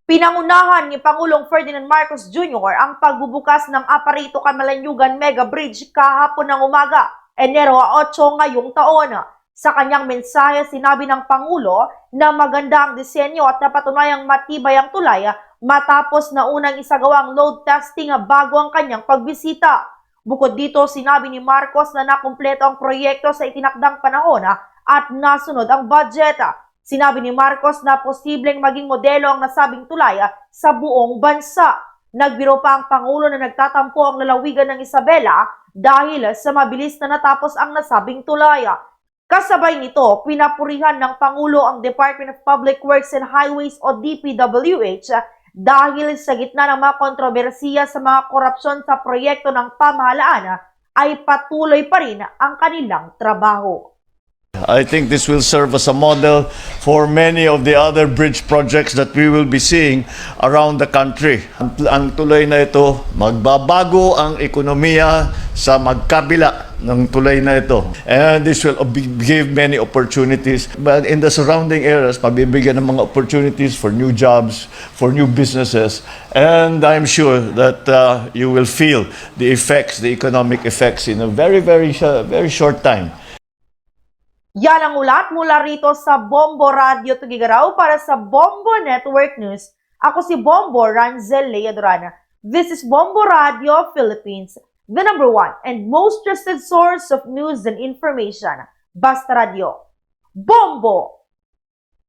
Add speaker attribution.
Speaker 1: Pinangunahan ni Pangulong Ferdinand Marcos Jr. ang pagbubukas ng Aparito Camalanyugan Mega Bridge kahapon ng umaga, Enero 8 ngayong taon. Sa kanyang mensahe, sinabi ng Pangulo na maganda ang disenyo at napatunayang matibay ang tulay matapos na unang isagawang load testing bago ang kanyang pagbisita. Bukod dito, sinabi ni Marcos na nakumpleto ang proyekto sa itinakdang panahon at nasunod ang budget. Sinabi ni Marcos na posibleng maging modelo ang nasabing tulay sa buong bansa. Nagbiro pa ang Pangulo na nagtatampo ang lalawigan ng Isabela dahil sa mabilis na natapos ang nasabing tulay. Kasabay nito, pinapurihan ng Pangulo ang Department of Public Works and Highways o DPWH dahil sa gitna ng mga kontrobersiya sa mga korupsyon sa proyekto ng pamahalaan ay patuloy pa rin ang kanilang trabaho.
Speaker 2: I think this will serve as a model for many of the other bridge projects that we will be seeing around the country. Ang tulay na ito, magbabago ang ekonomiya sa magkabila ng tulay na ito. And this will give many opportunities. But in the surrounding areas, pabibigyan ng mga opportunities for new jobs, for new businesses. And I'm sure that you will feel the effects, the economic effects in a very short time.
Speaker 1: Yan ang ulat mula rito sa Bombo Radio Tugigaraw para sa Bombo Network News. Ako si Bombo Ranzel Leadorana. This is Bombo Radio Philippines, the #1 and most trusted source of news and information. Basta Radio. Bombo!